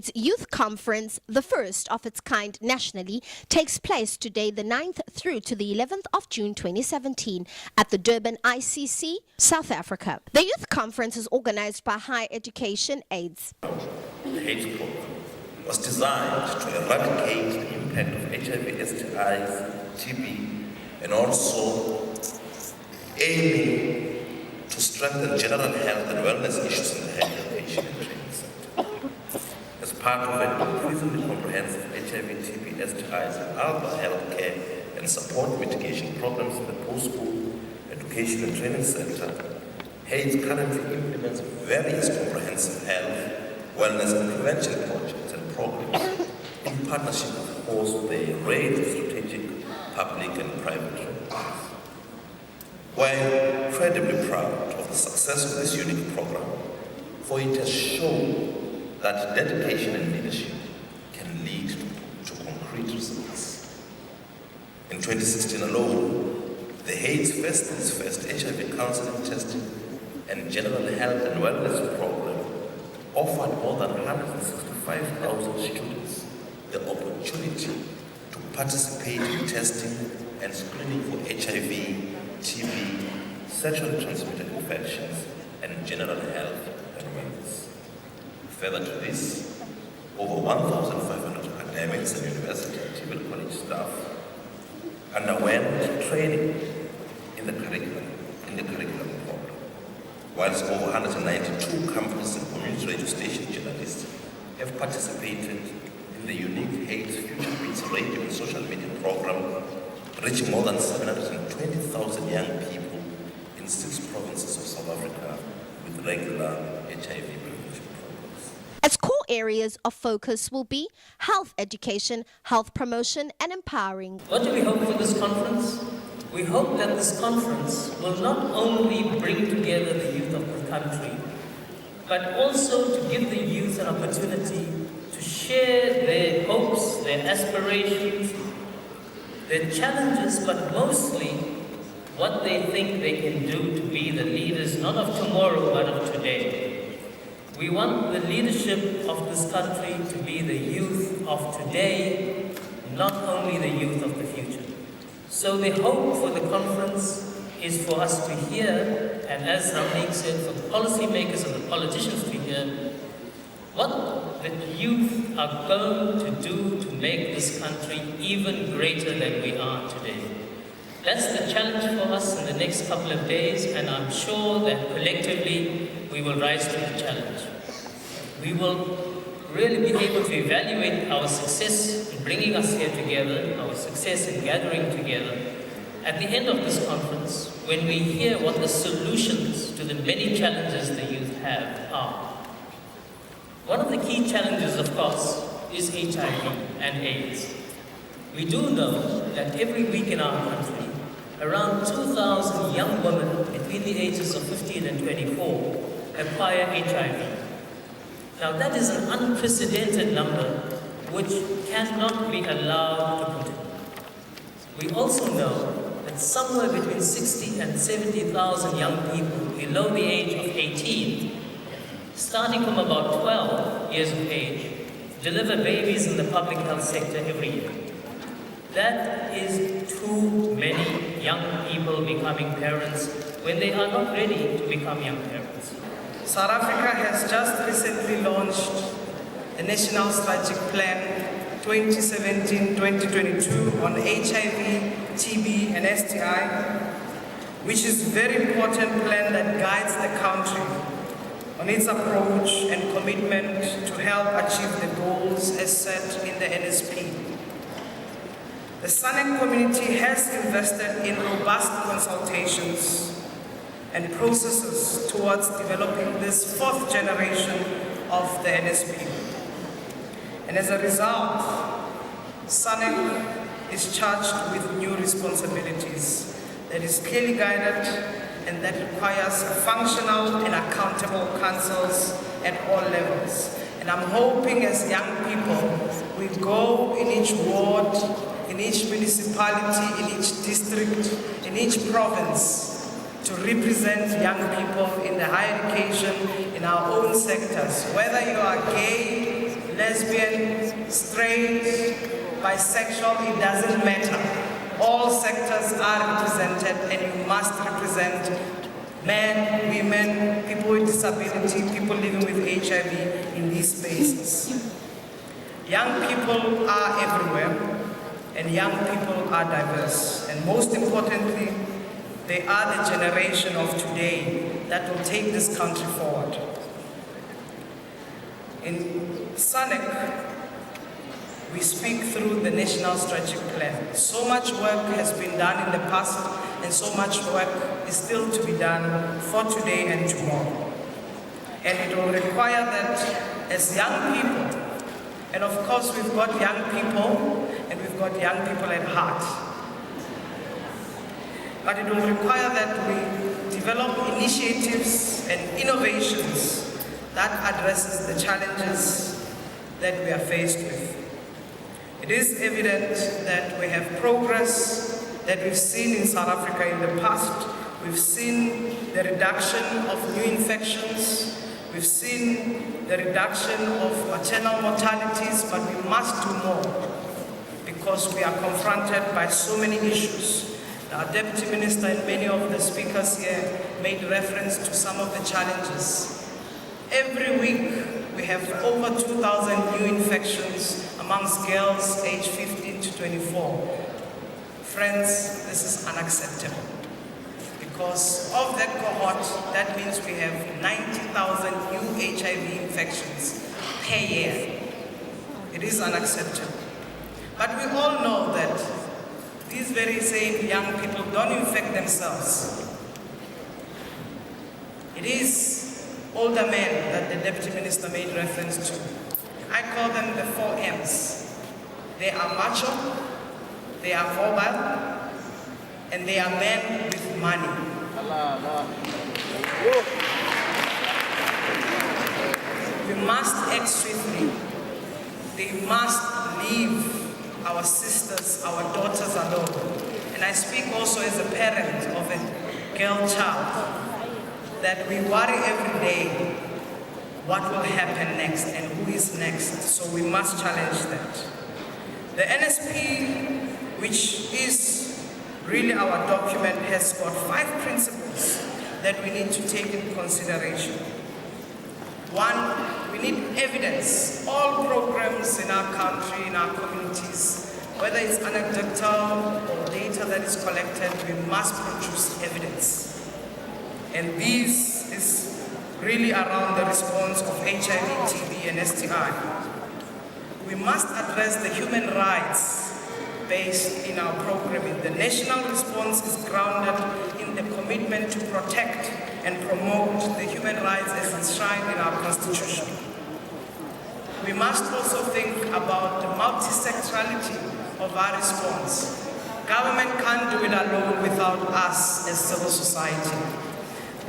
Heaids Youth Conference, the first of its kind nationally, takes place today the 9th through to the 11th of June 2017 at the Durban ICC, South Africa. The Youth Conference is organized by Higher Education Aids. The Heaids program was designed to eradicate the impact of HIV, STIs, TB, and also aiming to strengthen general health and wellness issues in the health education and training sector. As part of an increasingly comprehensive HIV, TB, STIs, and other healthcare and support mitigation programs in the post-school education and training sector, Heaids currently implements various comprehensive health, wellness, and prevention projects and programs in partnership, of course, with a range of strategic public and private partners. We're incredibly proud of the success of this unique program, for it has shown that dedication and leadership can lead to concrete results. In 2016 alone, the Heaids first HIV counseling, testing, and general health and wellness program offered more than 165,000 students the opportunity to participate in testing and screening for HIV, TB, sexually transmitted infections, and general health and wellness. Further to this, over 1,500 academics and university and college staff underwent training in the curriculum program, whilst over 192 campus and community radio station journalists have participated in the unique Heaids Future Beats radio and social media program, reaching more than 720,000 young people in 6 provinces of South Africa with regular HIV prevention programs. Its core areas of focus will be health education, health promotion, and empowering. What do we hope for this conference? We hope that this conference will not only bring together the youth of the country, but also to give the youth an opportunity to share their hopes, their aspirations, their challenges, but mostly what they think they can do to be the leaders, not of tomorrow, but of today. We want the leadership of this country to be the youth of today, not only the youth of the future. So the hope for the conference is for us to hear, and as Ramnik said, for the policymakers and the politicians to hear, what the youth are going to do to make this country even greater than we are today. That's the challenge for us in the next couple of days, and I'm sure that collectively we will rise to the challenge. We will really be able to evaluate our success in bringing us here together, our success in gathering together, at the end of this conference, when we hear what the solutions to the many challenges the youth have are. One of the key challenges, of course, is HIV and AIDS. We do know that every week in our country, around 2,000 young women between the ages of 15 and 24 acquire HIV. Now that is an unprecedented number which cannot be allowed to continue. We also know that somewhere between 60 and 70,000 young people below the age of 18, starting from about 12 years of age, deliver babies in the public health sector every year. That is too many young people becoming parents when they are not ready to become young parents. South Africa has just recently launched the National Strategic Plan 2017-2022 on HIV, TB, and STI, which is a very important plan that guides the country on its approach and commitment to help achieve the goals as set in the NSP. The SANEC community has invested in robust consultations and processes towards developing this 4th generation of the NSP. And as a result, SANEC is charged with new responsibilities that is clearly guided and that requires functional and accountable councils at all levels. And I'm hoping as young people, we go in each ward, in each municipality, in each district, in each province, to represent young people in the higher education, in our own sectors. Whether you are gay, lesbian, straight, bisexual, it doesn't matter. All sectors are represented, and you must represent men, women, people with disability, people living with HIV in these spaces. Young people are everywhere, and young people are diverse. And most importantly, they are the generation of today that will take this country forward. In SANEC, we speak through the National Strategic Plan. So much work has been done in the past, and so much work is still to be done for today and tomorrow. And it will require that as young people, and of course we've got young people, and we've got young people at heart, but it will require that we develop initiatives and innovations that addresses the challenges that we are faced with. It is evident that we have progress that we've seen in South Africa in the past. We've seen the reduction of new infections. We've seen the reduction of maternal mortalities, but we must do more because we are confronted by so many issues. Our Deputy Minister and many of the speakers here made reference to some of the challenges. Every week, we have over 2,000 new infections amongst girls aged 15 to 24. Friends, this is unacceptable. Because of that cohort, that means we have 90,000 new HIV infections per year. It is unacceptable. But we all know that these very same young people don't infect themselves. It is older men that the Deputy Minister made reference to. I call them the 4 M's. They are macho, they are mobile, and they are men with money. We must act swiftly. They must leave our sisters, our daughters alone. And I speak also as a parent of a girl child, that we worry every day what will happen next and who is next. So we must challenge that. The NSP, which is really our document, has got 5 principles that we need to take into consideration. 1, we need evidence. All programs in our country, in our communities, whether it's anecdotal or data that is collected, we must produce evidence. And this is really around the response of HIV, TB, and STI. We must address the human rights based in our programming. The national response is grounded in the commitment to protect and promote the human rights as enshrined in our Constitution. We must also think about the multisectorality of our response. Government can't do it alone without us as civil society.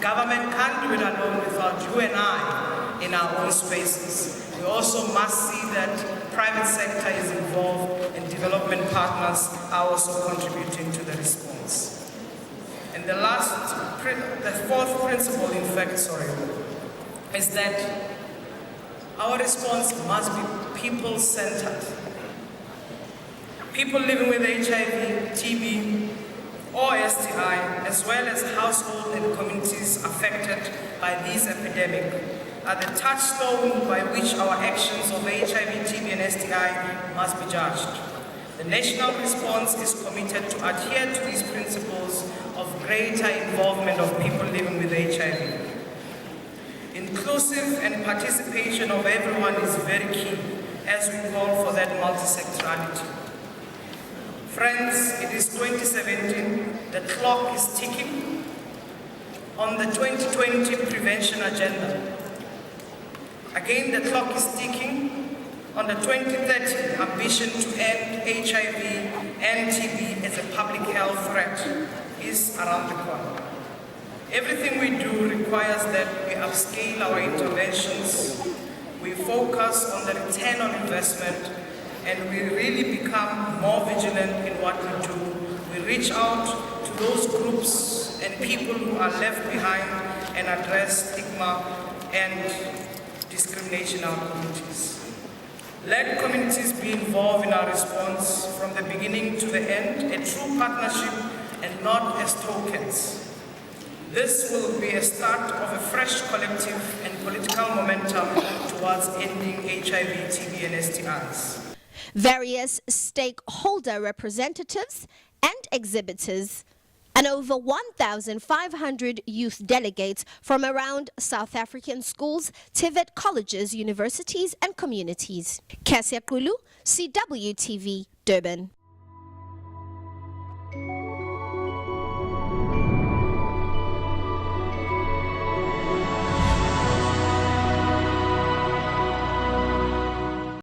Government can't do it alone without you and I in our own spaces. We also must see that private sector is involved and development partners are also contributing to the response. And the 4th principle, in fact, is that our response must be people-centered. People living with HIV, TB, or STI, as well as households and communities affected by this epidemic, are the touchstone by which our actions of HIV, TB, and STI must be judged. The national response is committed to adhere to these principles of greater involvement of people living with HIV. Inclusive and participation of everyone is very key as we call for that multisectorality. Friends, it is 2017, the clock is ticking on the 2020 prevention agenda. Again, the clock is ticking on the 2030 ambition to end HIV and TB as a public health threat is around the corner. Everything we do requires that we upscale our interventions, we focus on the return on investment, and we really become more vigilant in what we do. We reach out to those groups and people who are left behind and address stigma and discrimination in our communities. Let communities be involved in our response from the beginning to the end, a true partnership and not as tokens. This will be a start of a fresh collective and political momentum towards ending HIV, TB, and STIs. Various stakeholder representatives and exhibitors and over 1,500 youth delegates from around South African schools, TVET colleges, universities and communities. Cassia Kulu, CWTV, Durban.